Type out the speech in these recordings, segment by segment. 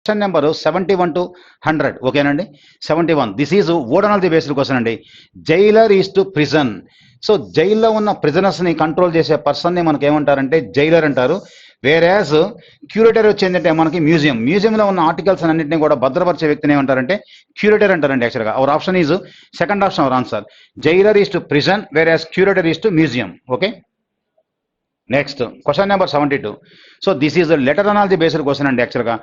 Question number 71 to 100 ఓకేనండి. 71 this is word analogy based question అండి. Jailer is to prison. So జైల్లో ఉన్న prisoners ని కంట్రోల్ చేసే పర్సన్ ని మనకి ఏమంటారంటే జైలర్ అంటారు. వేరేస్ క్యూరేటర్ వచ్చేందంటే మనకి మ్యూజియంలో ఉన్న ఆర్టికల్స్ అన్నింటినీ కూడా భద్రపరిచే వ్యక్తిని ఏమంటారంటే క్యూరేటర్ అంటారండి. యాక్చువల్గా our option is second option our answer. Jailer is to prison whereas curator is to museum. Okay, next question number 72. So this is letter analogy based question అండి. యాక్చువల్గా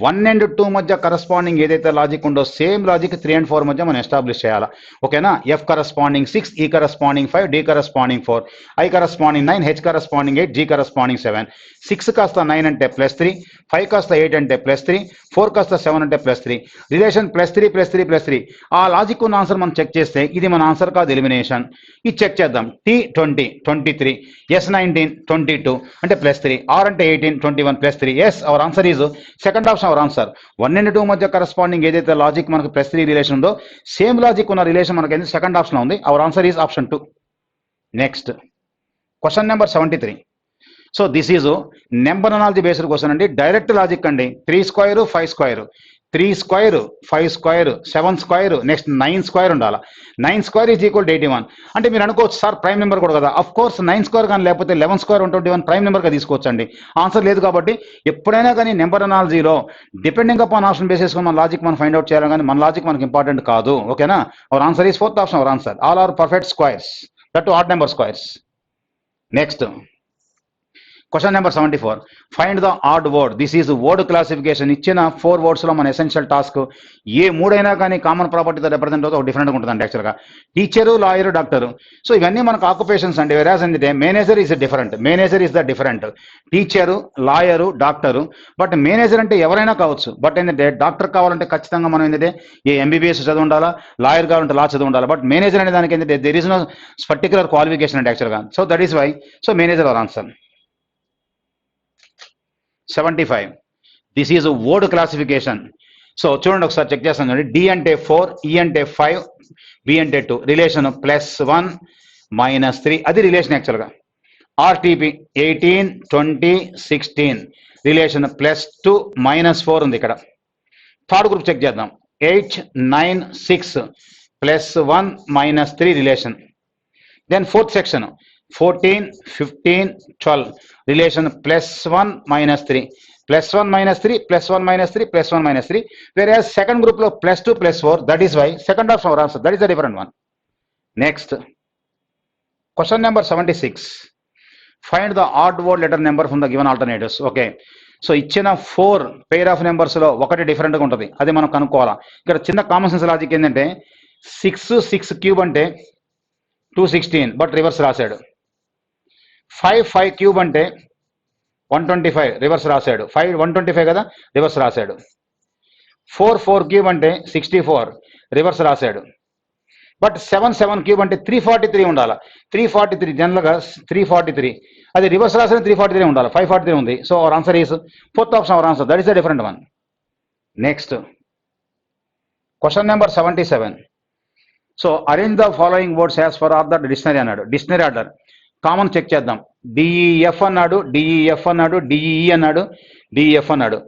1 and 2 మధ్య కరస్పాండింగ్ ఏదైతే లాజిక్ ఉందో same logic 3 and 4 మధ్య మనం establish చేయాలా. ఓకేనా. F corresponding 6, E corresponding 5, D corresponding 4, I corresponding 9, H corresponding 8, G corresponding 7. 6 కాస్త 9 అంటే +3, 5 కాస్త 8 అంటే +3, 4 కాస్త 7 అంటే +3. రిలేషన్ +3 +3 +3. ఆ లాజిక్ ఉన్న ఆన్సర్ మనం చెక్ చేస్తే ఇది మన ఆన్సర్ కాదు, ఎలిమినేషన్. ఇది చెక్ చేద్దాం. టీ 20 23, ఎస్ 19 22 అంటే +3, ఆర్ అంటే 18 21 +3. Yes our answer is second option our answer. 1 and 2 మధ్య కరస్పాండింగ్ ఏదైతే లాజిక్ మనకు +3 రిలేషన్ ఉందో సేమ్ లాజిక్ ఉన్న రిలేషన్ మనకి సెకండ్ ఆప్షన్ ఉంది. Hour answer is option 2. Next question number 73. So this is number analogy based question అండి. Direct logic అండి. 3 square 5 square, 3 square 5 square 7 square, next 9 square ఉండాలి. 9 square is equal 81. అంటే మీరు అనుకోవచ్చు sir prime number కూడా కదా. Of course 9 square కానీ లేకపోతే 11 square 121 ప్రైమ్ నెంబర్గా తీసుకోవచ్చు అండి. ఆన్సర్ లేదు కాబట్టి ఎప్పుడైనా కానీ నెంబర్ అనాలజీలో డిపెండింగ్ అపాన్ ఆప్షన్ బేసిస్ మన లాజిక్ మనం ఫైండ్ అవుట్ చేయాలి, కానీ మన లాజిక్ మనకి ఇంపార్టెంట్ కాదు. ఓకేనా. Our answer is fourth option our answer. All are perfect squares, that odd number squares. Next question number 74. Find the odd word. This is word classification. ఇచ్చిన 4 words లో మన essential task ఏ మూడైనా కానీ common ప్రాపర్టీతో represent అవుతుంది, ఒక డిఫరెంట్గా ఉంటుందండి. యాక్చువల్గా teacher, lawyer, doctor. So ఇవన్నీ మనకు ఆక్యుపేషన్స్ అండి. వెరాజ్ ఏంటంటే manager is different. Manager is the different. Teacher, lawyer, doctor. But manager అంటే ఎవరైనా కావచ్చు. బట్ ఏంటంటే డాక్టర్ కావాలంటే ఖచ్చితంగా మనం ఏంటంటే ఏ MBBS చదువు ఉండాలా, లాయర్ కావాలంటే లా చదువు ఉండాలి. బట్ మేనేజర్ అనే దానికి ఏంటంటే there is no particular qualification అండి యాక్చువల్గా. So that is why so manager our answer. 75. This is word classification. So చూడండి ఒకసారి చెక్ చేస్తాం చూడండి. డి అంటే 4, ఈ అంటే 5, బి అంటే 2. రిలేషన్ +1 -3 అది రిలేషన్ యాక్చువల్గా. ఆర్టీపీ 18 20 16 రిలేషన్ +2 -4 ఉంది ఇక్కడ. థర్డ్ గ్రూప్ చెక్ చేద్దాం. 8 9 6 +1 -3 relation. Then fourth section 14 15 12 relation +1 -3, +1 -3 +1 -3 +1 -3. whereas second group లో +2 +4. that is why second option our answer. that is a different one. Next question number 76. find the odd word letter number from the given alternatives. okay, so ఇచ్చిన 4 pair of numbers లో ఒకటి డిఫరెంట్గా ఉంటుంది, అది మనం కనుక్కోవాలా. ఇక్కడ చిన్న కామన్ సెన్స్ లాజిక్ ఏంటంటే 6 క్యూబ్ అంటే 216 బట్ రివర్స్ రాశాడు. 5 క్యూబ్ అంటే 125 రివర్స్ రాశాడు. 5 125 కదా, రివర్స్ రాశాడు. 4 క్యూబ్ అంటే 64 రివర్స్ రాశాడు. బట్ 7 క్యూబ్ అంటే 343 ఉండాలి. 343 జనరల్గా 343 అది రివర్స్ రాసిన 343 ఉండాలి. 543 ఉంది. So our answer is fourth option our answer. That is the different one. Next question number 77. So arrange the following words as per or the dictionary అన్నాడు. డిక్షనరీ ఆర్డర్ కామన్ చెక్ చేద్దాం. DEF అన్నాడు, DEF అన్నాడు, DEE అన్నాడు, DEF అన్నాడు.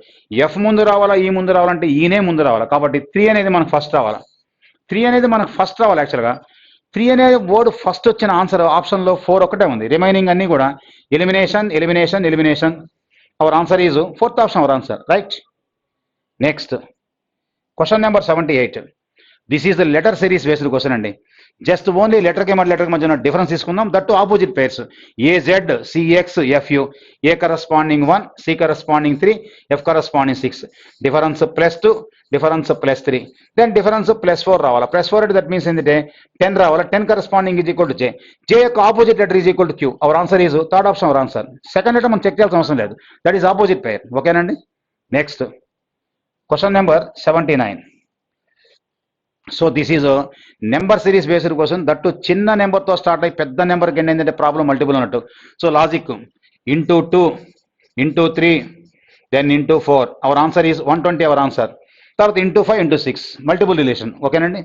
F ముందు రావాలా, ఈ ముందు రావాలంటే ఈనే ముందు రావాలా. కాబట్టి 3 అనేది మనకు ఫస్ట్ రావాలా. 3 అనేది మనకు ఫస్ట్ రావాలి. యాక్చువల్గా 3 అనే వర్డ్ ఫస్ట్ వచ్చిన ఆన్సర్ ఆప్షన్లో 4 ఒకటే ఉంది. రిమైనింగ్ అన్ని కూడా elimination elimination elimination. Our answer is fourth option our answer. Right. Next question number 78. This is the letter series based question అండి. జస్ట్ ఓన్లీ లెటర్కి మరియు లెటర్కి మధ్య డిఫరెన్స్ తీసుకుందాం. That to opposite pairs. AZ CX FU. A corresponding 1, C corresponding 3, F corresponding 6. Difference +2, difference +3. Then difference +4 రావాలా. +4 అంటే that means ఏంటంటే 10 రావాలా. 10 corresponding is equal to J. J యొక్క opposite letter is equal to Q. Our answer is third option our answer. Second letter మనం check చేయాల్సిన అవసరం లేదు. That is opposite pair. ఓకేనండి. Next question number 79. So this is number series based question. That చిన్న నెంబర్తో start అయ్యి పెద్ద నెంబర్కి ఏంటంటే ప్రాబ్లం మల్టిపుల్ అన్నట్టు. So logic into 2 into 3 then into 4. Our answer is 120 our answer. తర్వాత ఇంటూ 5 ఇంటూ 6 మల్టిపుల్ రిలేషన్. ఓకేనండి.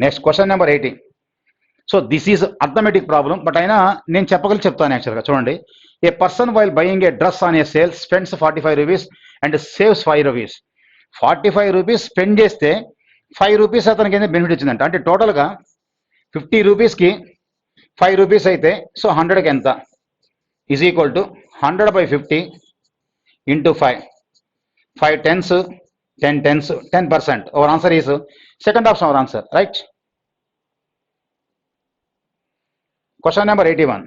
Next question number 80. So this is arithmetic problem, but అయినా నేను చెప్తాను యాక్చువల్గా. చూడండి. A person while buying a dress on a sale spends 45 rupees and saves 5 rupees. 45 rupees spend చేస్తే 5 rupees అతనికి ఏంటంటే బెనిఫిట్ వచ్చిందంట. అంటే టోటల్గా 50 రూపీస్కి 5 రూపీస్ అయితే సో 100కి ఎంత is equal to 100/50 into 5. 5 tens, 10 tens, 10%. Our answer is second option our answer, right? Question number 81.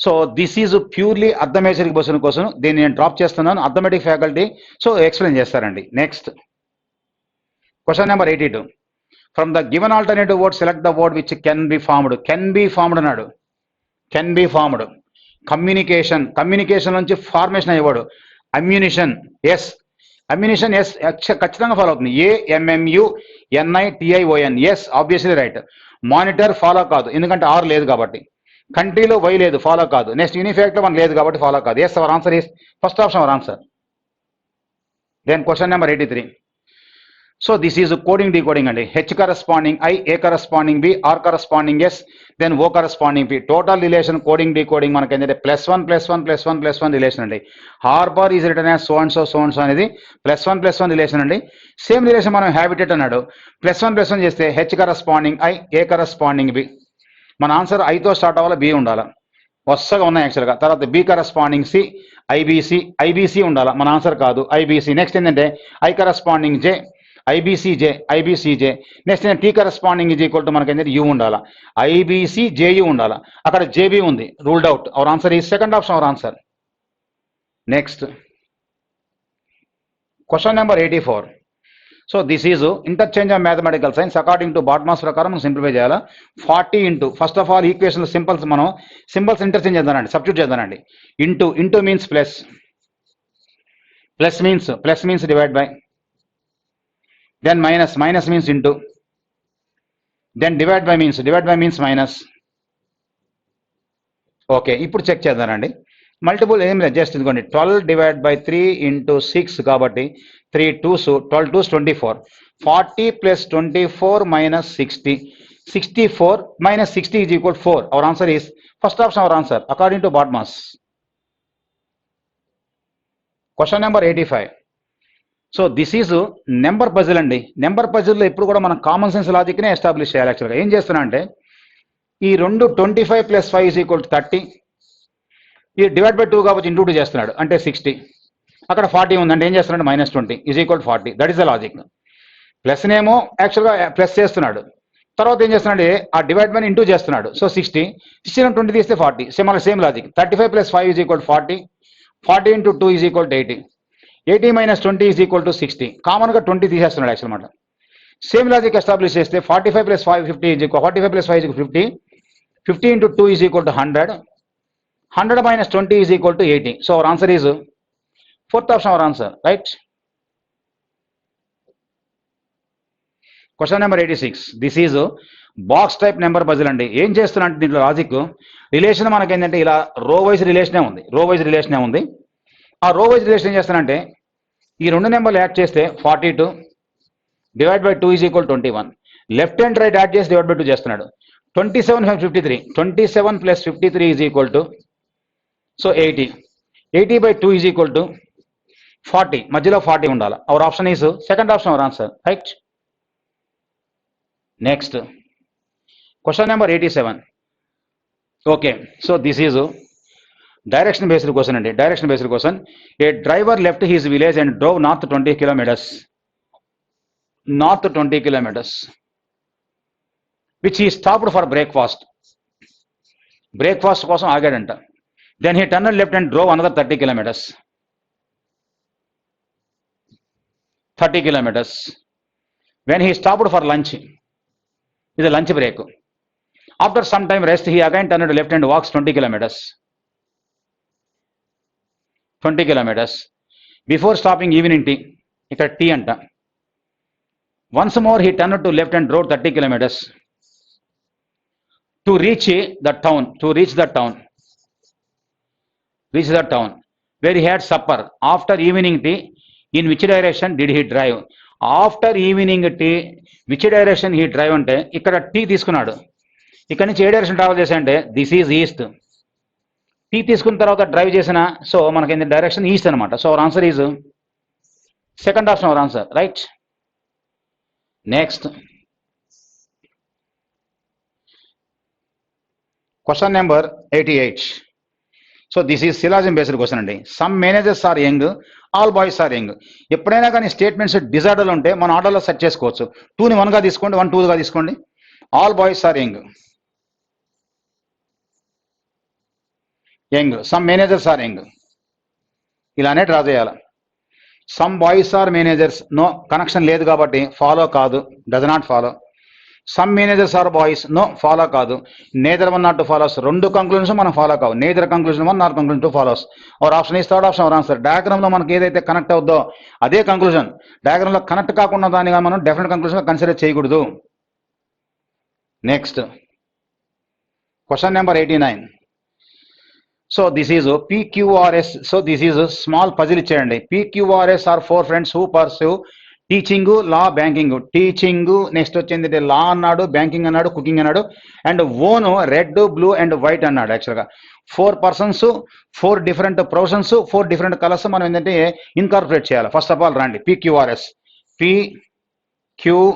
So this is purely arithmetic question కోసం దీన్ని నేను డ్రాప్ చేస్తున్నాను. అర్థమెటిక్ ఫ్యాకల్టీ సో ఎక్స్ప్లెయిన్ చేస్తారండి. Next question number 82. From the given alternative word select the word which can be formed. Can be formed అన్నాడు. Can be formed. Communication, communication నుంచి formation అయ్యేవాడు. Ammunition, yes. Ammunition, yes ఖచ్చితంగా follow అవుతుంది. AMMUNITION, yes obviously right. Monitor follow కాదు, ఎందుకంటే are లేదు కాబట్టి. కంట్రీలో వై లేదు, ఫాలో కాదు. నెక్స్ట్ యూనిఫాక్ట్లో వన్ లేదు కాబట్టి ఫాలో కాదు. Yes our answer is first option our answer. Then question number 83. So this is coding decoding అండి. H corresponding I, A corresponding B, R corresponding S, then O corresponding P. Total relation coding decoding మనకి ఏంటంటే +1 relation అండి. Harbour is return as so and so అనేది +1 relation అండి. Same relation మనం habitat అన్నాడు. +1 చేస్తే H corresponding I, A corresponding B. మన answer ఐతో స్టార్ట్ అవ్వాలి, బి ఉండాలి. వరుసగా ఉన్నాయి యాక్చువల్గా. తర్వాత బి కరస్పాండింగ్ సి, ఐబీసీ ఉండాలి. మన ఆన్సర్ కాదు, ఐబీసీ. నెక్స్ట్ ఏంటంటే I corresponding J, IBCJ. Next T corresponding is equal to మనకి ఏంటంటే యూ ఉండాలి. ఐబీసీజేయు ఉండాలి. అక్కడ జేబీ ఉంది, రూల్డ్ అవుట్. అవర్ ఆన్సర్ ఈ second option our answer. Next question number 84. So this is interchange of mathematical signs according to BODMAS ప్రకారం మనం simplify చేయాలా. 40 into first of all equation simples మనం symbols interchange చేద్దానండి, substitute చేద్దానండి. Into means plus means divide by, then minus means into, then divide by means minus. Okay, ఇప్పుడు check చేద్దానండి. Multiple ఏం లేదు, just ఇదిగోండి 12 డివైడ్ బై 3 ఇంటూ 6 కాబట్టి 3 2s 12 2s 24. 40 plus 24 minus 60. 64 minus 60 is equal 4. Our answer is first option our answer according to BODMAS. Question number 85. So this is number puzzle అండి. Number పజిల్లో ఎప్పుడు కూడా మనం common sense లాజిక్నే establish చేయాలి. యాక్చువల్గా ఏం చేస్తున్నా అంటే ఈ రెండు 25 + 5 ఈజ్ ఈక్వల్ టు 30. ఈ డివైడ్ బై 2 కాబట్టి ఇంటూ 2 చేస్తున్నాడు అంటే 60. అక్కడ 40 ఉందంటే ఏం చేస్తున్నాడు -20 is equal to 40. That is the logic. Plus నేమో యాక్చువల్గా ప్లస్ చేస్తున్నాడు. తర్వాత ఏం చేస్తున్నాడు, ఆ డివైడ్ బై ఇంటూ చేస్తున్నాడు. సో 60 20 తీస్తే 40. Same logic. 35 + 5 is equal to 40. 40 into 2 is equal to 80. 80 - 20 is equal to 60. కామన్గా 20 తీసేస్తున్నాడు యాక్చువల్ అనమాట. సేమ్ లాజిక్ ఎస్టాబ్లిష్ చేస్తే 45 + 5 50 is equal 45 + 5 50. 50 into 2 is equal to 100. 100 - 20 is equal to 80. So our answer is fourth option our answer, right. Question number 86. This is box type number puzzle అండి. ఏం చేస్తున్నా అంటే దీంట్లో logic relation మనకి ఏంటంటే ఇలా రో వైజ్ రిలేషనే ఉంది. ఆ రో వైజ్ రిలేషన్ ఏం చేస్తానంటే ఈ రెండు నెంబర్లు యాడ్ చేస్తే 42 divide by 2 is equal 21. Left and right add చేసి డివైడ్ బై 2 చేస్తున్నాడు. 27 + 53. 27 + 53 is equal to so 80. 80 by 2 is equal to 40. మధ్యలో 40 ఉండాలి. Our option is second option our answer, right. Next question number 87. Okay, so this is direction based question అండి. Direction based question. A driver left his village and drove north 20 kilometres which he stopped for breakfast కోసం ఆగాడంట. Then he turn left and drove another 30 kilometres when he stopped for lunch. ఇది lunch break. After some time rest he again turned left and walks 20 kilometres before stopping evening tea. ఇక్కడ tea అంట. Once more he turn to left and drove 30 kilometres to reach the town where he had supper. After evening tea, in which direction did he drive? After evening tea, which direction he drive అంటే ఇక్కడ tea తీసుకున్నాడు. ఇక్కడ నుంచి ఏ direction travel చేశాడంటే this is east. Tea తీసుకున్న తర్వాత drive చేసిన సో మనకి డైరెక్షన్ ఈస్ట్ అనమాట. So our answer is Second option our answer, right? Next, question number 88. So this is syllogism based question అండి. Some managers are young, all boys are young. ఎప్పుడైనా కానీ statements డిజార్డర్లు ఉంటే మన ఆర్డర్లో set చేసుకోవచ్చు. 2ని 1గా తీసుకోండి, 1 2గా తీసుకోండి. All boys are young, young. Some managers are young, ఇలానే డ్రా చేయాలి. Some boys are managers, no connection లేదు కాబట్టి ఫాలో కాదు, does not follow. Some managers are boys, no follow కాదు. Neither one not two follows, రెండు conclusions మనం follow కావు. Neither conclusion 1 not conclusion 2 follows. Our option is third option our answer. Diagram లో మనకి ఏదైతే కనెక్ట్ అవుద్దో అదే conclusion. Diagram లో connect కాకుండా దానిగా మనం డెఫినెట్ కంక్లూజన్ కన్సిడర్ చేయకూడదు. Next, question number 89. So this is PQRS. So this is small puzzle ఇచ్చేయండి. PQRS are 4 friends who pursue teaching, law, banking. Teaching, next వచ్చింది లా అన్నాడు, బ్యాంకింగ్ అన్నాడు, కుకింగ్ అన్నాడు, and own red, blue and white అన్నాడు. యాక్చువల్గా 4 persons, 4 different professions, 4 different colours మనం ఏంటంటే incorporate చేయాలి. ఫస్ట్ ఆఫ్ ఆల్ రండి, PQRS, PQRS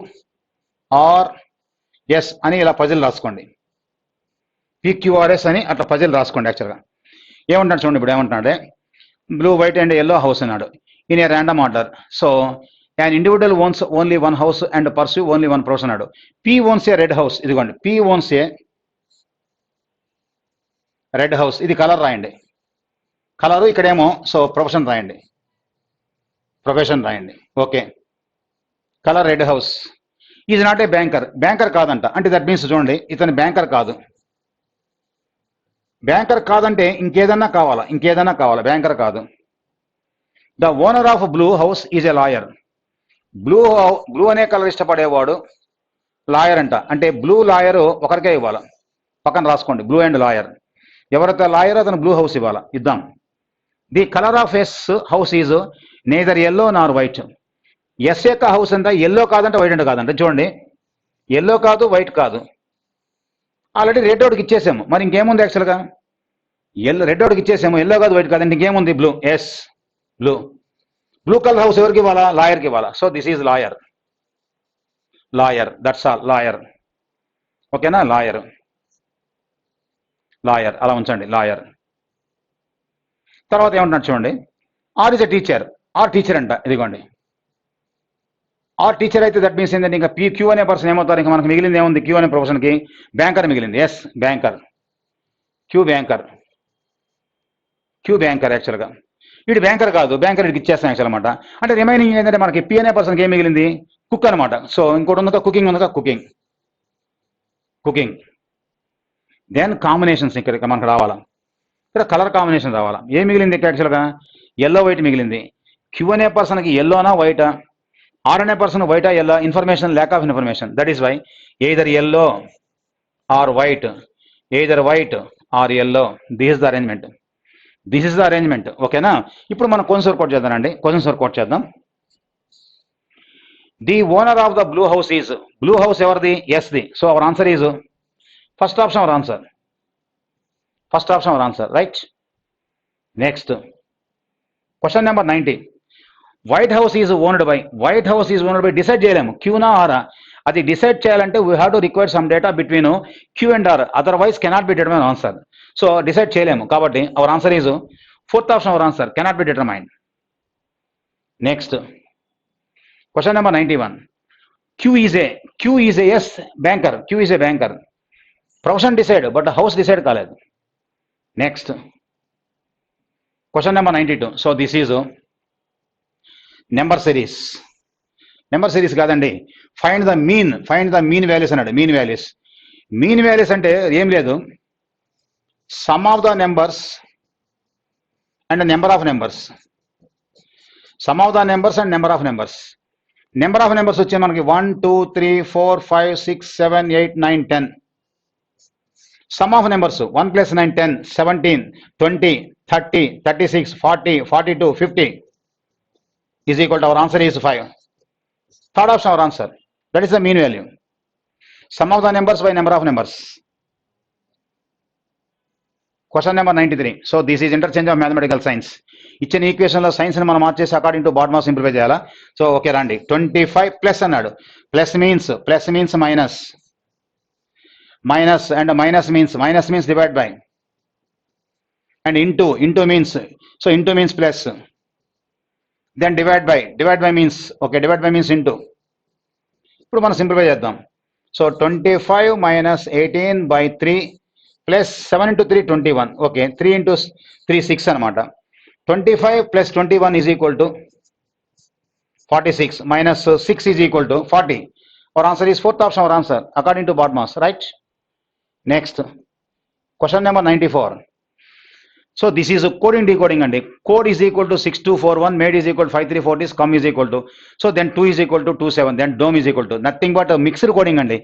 అని ఇలా పజిల్ రాసుకోండి. PQRS అని అట్లా పజిల్ రాసుకోండి. యాక్చువల్గా ఏమంటాడు చూడండి, ఇప్పుడు ఏమంటున్నాడే, blue, white and yellow house అన్నాడు in a random order. So an individual owns only one house and pursue only one profession అన్నాడు. P owns a red house. ఇదిగోండి, P owns a red house. ఇది colour రాయండి, colour. ఇక్కడేమో so profession రాయండి, profession రాయండి. Okay, colour red house. Is not a banker, banker కాదంట. అంటే that means చూడండి, ఇతను బ్యాంకర్ కాదు. బ్యాంకర్ కాదంటే ఇంకేదన్నా కావాలా, ఇంకేదన్నా కావాలా, బ్యాంకర్ కాదు. The owner of blue house is a lawyer. Blue అనే కలర్ ఇష్టపడేవాడు లాయర్ అంట. అంటే బ్లూ లాయర్ ఒకరికే ఇవ్వాలి, పక్కన రాసుకోండి, బ్లూ అండ్ లాయర్. ఎవరైతే లాయర్ అతను బ్లూ హౌస్ ఇవ్వాలి, ఇద్దాం. The colour of S house is neither yellow nor white. S యొక్క హౌస్ అంతా ఎల్లో కాదంటే వైట్ అంటే కాదంటే, చూడండి, ఎల్లో కాదు, వైట్ కాదు. ఆల్రెడీ రెడ్ అవుట్కి ఇచ్చేసాము, మరి ఇంకేముంది యాక్చువల్గా? రెడ్ అవుట్కి ఇచ్చేసాము, ఎల్లో కాదు, వైట్ కాదంటే ఇంకేముంది? Blue. Yes, blue. Blue colour house ఎవరికి ఇవ్వాలా? లాయర్కి ఇవ్వాలా. So this is lawyer, lawyer, that's all, lawyer. ఓకేనా, లాయర్, లాయర్ అలా ఉంచండి, లాయర్. తర్వాత ఏమంటున్నాడు చూడండి, R is a teacher, R teacher అంట. ఇదిగోండి, ఆర్ టీచర్ అయితే దట్ మీన్స్ ఏంటంటే ఇంకా క్యూ అనే పర్సన్ ఏమవుతారు? ఇంకా మనకు మిగిలింది ఏముంది? క్యూ అనే ప్రొఫెషన్కి బ్యాంకర్ మిగిలింది. Yes, banker, Q banker, Q banker. యాక్చువల్గా వీడు బ్యాంకర్ కాదు, బ్యాంకర్ వీడికి ఇచ్చేస్తాం యాక్చువల్ అనమాట. అంటే రిమైనింగ్ ఏంటంటే మనకి పి అనే పర్సన్కి ఏం మిగిలింది? కుక్ అనమాట. సో ఇంకోటి ఉందిగా, కుకింగ్ ఉందిగా, కుకింగ్, కుకింగ్. దెన్ కాంబినేషన్స్ ఇక్కడ మనకు రావాలా, ఇక్కడ కలర్ కాంబినేషన్ రావాలా. ఏం మిగిలింది ఇక్కడ యాక్చువల్గా? ఎల్లో, వైట్ మిగిలింది. క్యూ అనే పర్సన్కి ఎల్లోనా వైటా, ఆర్ అనే పర్సన్ వైటా yellow? Information, lack of information. That is why either yellow or white, either white or yellow. This is the arrangement, this is the arrangement. ఓకేనా? ఇప్పుడు మనం క్వశ్చన్స్ వర్కౌట్ చేద్దామండి, క్వశ్చన్స్ వర్కౌట్ చేద్దాం. The owner of the blue house is, blue house ఎవరిది? S ది. So our answer is first option our answer, first option our answer, right. Next, question number 90. White house is owned by, white house is owned by decide చేయలేము, క్యూనా ఆరా. అది decide చేయాలంటే we have to require some data between Q and R, otherwise cannot be determine answer. So decide చేయలేము కాబట్టి our answer is fourth option our answer, cannot be determined. Next, question number 91. Q is a S banker, Q is a banker. Profession decide but house decide కాలేదు. Next, question number 92. So this is number series, number series కాదండి, find the mean, find the mean values అన్నాడు. Mean values, mean values అంటే ఏం లేదు, sum of the numbers and number of numbers, sum of the numbers and number of numbers. Number of numbers వచ్చే మనకి 1 2 3 4 5 6 7 8 9 10. Some of numbers 1 + 9 10 17 20 30 36 40 42 50 is equal to our answer is 5. Third option our answer, that is the mean value, sum of the numbers by number of numbers. Question number 93. So this is interchange of mathematical signs. ఇచ్చిన ఈక్వేషన్లో సైన్స్ని మనం మార్చేసి according to BODMAS simplify చేయాలా. So okay రండి. 25 plus అన్నాడు. Plus means minus, and minus means divide by, and into means, so into means plus, then divide by means, okay divide by means into. ఇప్పుడు మనం simplify చేద్దాం. So 25 minus 18/3 plus 7 into 3 21. Okay 3 into 3 6 అనమాట. 25 plus 21 is equal to 46 minus 6 is equal to 40. Our answer is fourth option our answer according to BODMAS, right. Next question number 94. So this is coding decoding అండి. Code is equal to 6241, made is equal 5340, come is equal to, so then 2 is equal to 27, then dome is equal to nothing but mixed coding అండి.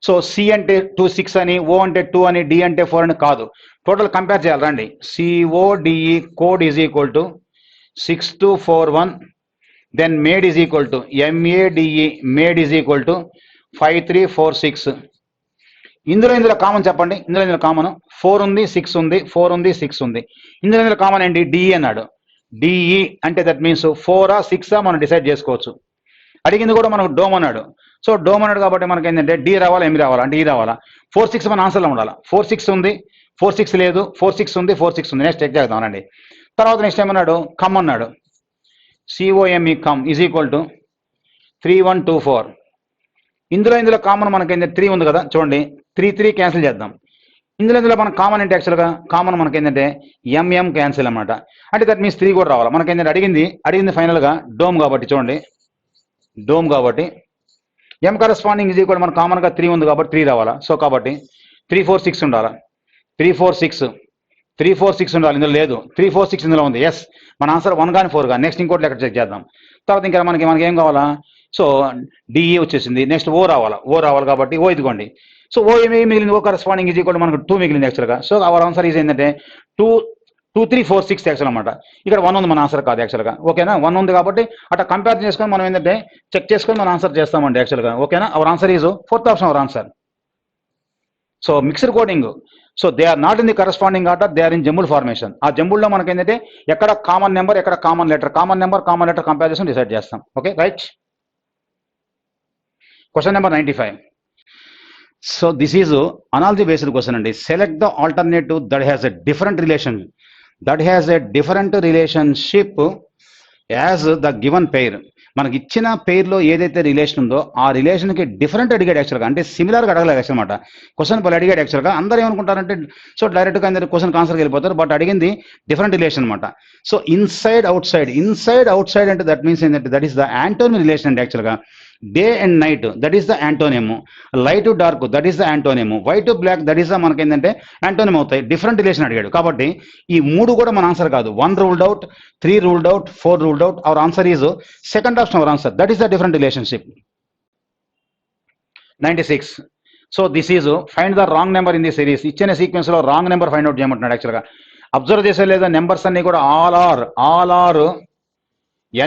So C అంటే 2 6 అని, ఓ అంటే 2 అని, D అంటే 4 అని కాదు. Total compare చేయాలి రండి. CODE code is equal to 6241, then made is equal to MADE made is equal to 5346. ఇందులో కామన్ చెప్పండి. ఇందులో కామన్ 4 ఉంది, 6 ఉంది, 4 ఉంది, 6 ఉంది. ఇందులో కామన్ ఏంటి? డిఈ అన్నాడు. డిఈ అంటే దట్ మీన్స్ 4ఆ 6ఆ మనం డిసైడ్ చేసుకోవచ్చు. అడిగింది కూడా మనకు డోమ్ అన్నాడు. సో డోమ్ అన్నాడు కాబట్టి మనకి ఏంటంటే డి రావాలా, ఎం రావాలా అంటే ఈ రావాలా. 4 6 మన ఆన్సర్లో ఉండాలి. 4 6 ఉంది, 4 6 లేదు, 4 6 ఉంది, 4 6 ఉంది. నెక్స్ట్ చెక్ చేద్దాం అండి. తర్వాత నెక్స్ట్ ఏమన్నాడు? కమ్ అన్నాడు. COME come is equal to 3124. ఇందులో కామన్ మనకి ఏంటంటే 3 ఉంది కదా, చూడండి 3 క్యాన్సిల్ చేద్దాం. ఇందులో మనకు కామన్ అంటే యాక్చువల్గా కామన్ మనకి ఏంటంటే ఎంఎం క్యాన్సిల్ అనమాట. అంటే దట్ మీన్స్ 3 కూడా రావాలి. మనకి ఏంటంటే అడిగింది ఫైనల్గా డోమ్ కాబట్టి, చూడండి డోమ్ కాబట్టి ఎం కరస్పాండింగ్ ఈజ్ ఈక్వల్, మన కామన్గా 3 ఉంది కాబట్టి 3 రావాలా. సో కాబట్టి 3 4 6 ఉండాలా. 3 4 6 ఉండాలి. ఇందులో లేదు. 3 4 6 ఇందులో ఉంది. ఎస్, మన ఆన్సర్ 1 కానీ 4 కానీ. నెక్స్ట్ ఇంకోటి లెక్క చెక్ చేద్దాం. తర్వాత ఇంకా మనకి ఏం కావాలా? సో డిఈ వచ్చేసింది. నెక్స్ట్ ఓ రావాలి కాబట్టి ఓ ఇదిగోండి. సో ఓ ఏమి మిగిలింది? ఓ కరస్పాండింగ్ ఈజ్ ఈక్వల్ మనకు 2 మిగిలింది యాక్చువల్గా. సో అవర్ ఆన్సర్ ఈజ్ ఏంటంటే 2 2 3 4 6 యాక్చువల్ అనమాట. ఇక్కడ 1 ఉంది, మన ఆన్సర్ కాదు యాక్చువల్గా. ఓకేనా, 1 ఉంది కాబట్టి అట్లా కంపేర్ చేసుకొని మనం ఏంటంటే చెక్ చేసుకొని మన ఆన్సర్ చేస్తామండి యాక్చువల్గా. ఓకేనా, our answer is fourth option our answer. So mixed coding. So they are not in the corresponding order, they are in jumble formation. ఆ జంబుల్లో మనకి ఏంటంటే ఎక్కడ కామన్ నెంబర్, ఎక్కడ కామన్ లెటర్ కంపేర్ చేసి డిసైడ్ చేస్తాం. Okay right. Question number 95. So this is analogy based question అండి. Select the alternative that has a different relationship as the given pair. మనకి ఇచ్చిన పెయిర్లో ఏదైతే రిలేషన్ ఉందో ఆ రిలేషన్కి డిఫరెంట్ అడిగాడు యాక్చువల్గా. అంటే సిమిలర్గా అడగలేదు యాక్చువల్ అనమాట. క్వశ్చన్ పలు అడిగాడు యాక్చువల్గా. అందరూ ఏమనుకుంటారంటే సో డైరెక్ట్గా అందరూ క్వశ్చన్ ఆన్సర్కి వెళ్ళిపోతారు. బట్ అడిగింది డిఫరెంట్ రిలేషన్ అనమాట. సో ఇన్సైడ్ అవుట్ సైడ్ అంటే దట్ మీన్స్ ఏంటంటే that is the antonym relation అండి యాక్చువల్గా. Day and night that is the antonym, light to dark that is the antonym, white to block that is the మనకి ఏంటంటే antonym అవుతాయి. Different relation అడిగాడు కాబట్టి ఈ 3 కూడా మన ఆన్సర్ కాదు. 1 ruled out, 3 ruled out, 4 ruled out. Our answer is second option our answer, that is the different relationship. 96. So this is find the wrong number in the series. ఇచ్చిన sequence లో wrong number find out చేయమంటున్నాడు యాక్చువల్గా. Observe చేసే లేదా numbers అన్ని కూడా all are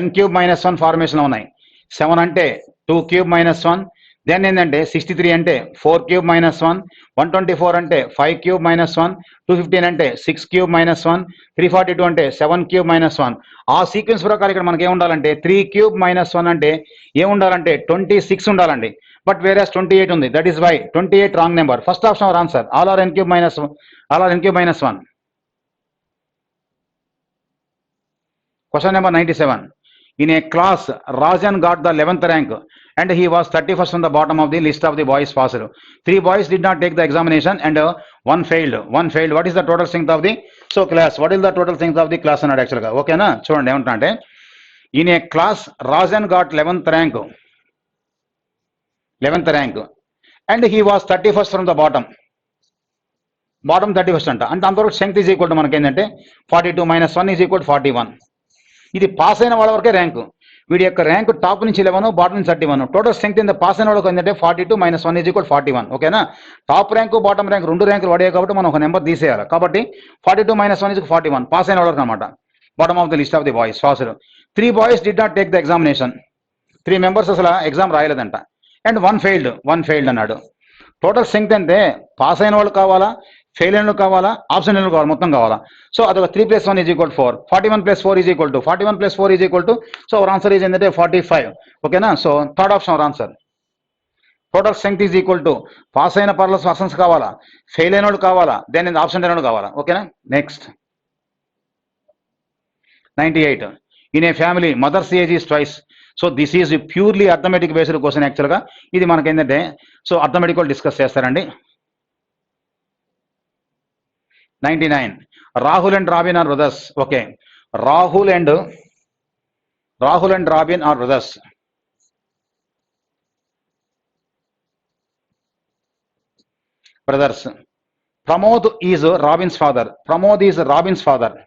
n³ -1 ఫార్మేషన్లో ఉన్నాయి. 7 అంటే 2³ -1, దెన్ ఏంటంటే 63 అంటే 4³ -1, 124 అంటే 5³ -1, 215 అంటే 6³ -1, 342 అంటే 7³ -1. ఆ సీక్వెన్స్ ప్రకారం ఇక్కడ మనకి ఏముండాలంటే 3³ -1 అంటే ఏముండాలంటే 26 ఉండాలండి. బట్ వేరే 28 ఉంది. That is why 28 wrong number. First option our answer. All are n³ -1. Question number 97. In a class, Rajan got the 11th rank and he was 31st on the bottom of the list of the boys passed. 3 boys did not take the examination and 1 failed. What is the total strength of the class? What is the total strength of the class అన్నాడు యాక్చువల్గా. ఓకేనా, చూడండి ఏమంటా అంటే in a class Rajan got 11th rank and he was 31st from the bottom 31st అంట. అంటే అంతవరకు strength is equal to మనకి ఏంటంటే 42 - 1 ఈజ్ ఈక్వల్ 41. ఇది పాస్ అయిన వాళ్ళ వరకే ర్యాంకు. వీడి యొక్క ర్యాంకు టాప్ నుంచి 11, బాటం నుంచి 31. టోటల్ స్ట్రెంగ్త్ ఇంత పాస్ అయిన వాళ్ళకి ఏంటంటే 42 - 1 ఈజ్ ఈక్వల్ 41. ఓకేనా, టాప్ ర్యాంకు బాటం ర్యాంక్ 2 ర్యాంకులు పడాయి కాబట్టి మనం ఒక నెంబర్ తీసేయాలి. కాబట్టి 42 - 1 ఈజ్ 41 పాస్ అయిన వాళ్ళకి అనమాట. Bottom of the list of the boys passed. 3 boys did not take the examination. 3 members అసలు ఎగ్జామ్ రాయలేదంట. అండ్ 1 failed అన్నాడు. టోటల్ స్ట్రెంగ్త్ అంటే పాస్ అయిన వాళ్ళు కావాలా, ఫెయిల్ అయిన కావాలా, ఆప్షన్ అయిన కావాలా, మొత్తం కావాలా. సో అదొక 3 + 1 = 4, 41 + 4 = 41 + 4 = సో అవర్ ఆన్సర్ ఈజ్ ఏంటంటే 45. ఓకేనా. So third option our answer. Total strength is equal to pass అయిన పర్సన్స్ కావాలా, ఫెయిల్ అయిన కావాలా, దెన్ ఆప్షన్ అయిన కావాలా. ఓకేనా. Next 98. In a family mother's age is twice. So this is purely arithmetic based question. యాక్చువల్గా ఇది మనకి ఏంటంటే సో అర్థమెటిక్ డిస్కస్ చేస్తారండి. 99. Rahul and Robin are brothers. Okay, Rahul and Robin are brothers. Brothers. Pramod is Robin's father. Pramod is Robin's father.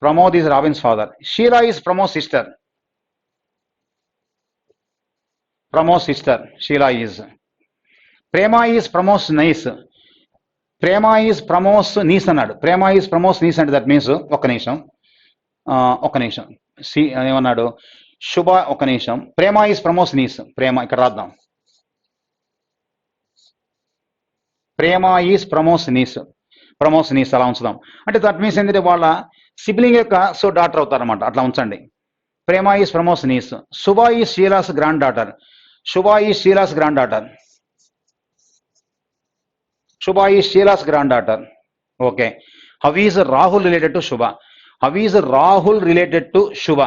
Pramod is Robin's father. Sheila is Pramod's sister. Pramod's sister. Sheila is. Prema is Pramod's niece. Prema is Pramod's niece అన్నాడు. Prema is Pramod's niece అంటే that means ఒక్క నిమిషం C ఏమన్నాడు శుభ. ఒక్క నిమిషం. ప్రేమ is Pramod's niece. ప్రేమ ఇక్కడ రాద్దాం. ప్రేమ ఈజ్ Pramod's niece అలా ఉంచుదాం. అంటే దట్ మీన్స్ ఏంటంటే వాళ్ళ సిబ్లింగ్ యొక్క సో డాటర్ అవుతారన్నమాట. అట్లా ఉంచండి. Prema is Pramod's niece. Shubha is Sheela's granddaughter. Shubha is Sheela's granddaughter. Okay. How is Rahul related to Shubha.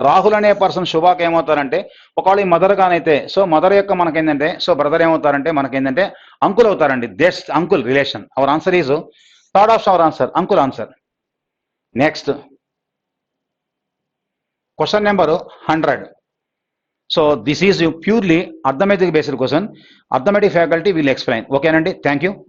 Rahul అనే పర్సన్ శుభకి ఏమవుతారంటే ఒకవేళ మదర్ గానైతే సో మదర్ యొక్క మనకేంటంటే సో బ్రదర్ ఏమవుతారంటే మనకేంటంటే అంకుల్ అవుతారండి. That's uncle relation. Our answer is third option our answer, uncle answer. Next question number 100. So this is purely arithmetic based question. Arithmetic faculty will explain. ఓకేనండి. Thank you.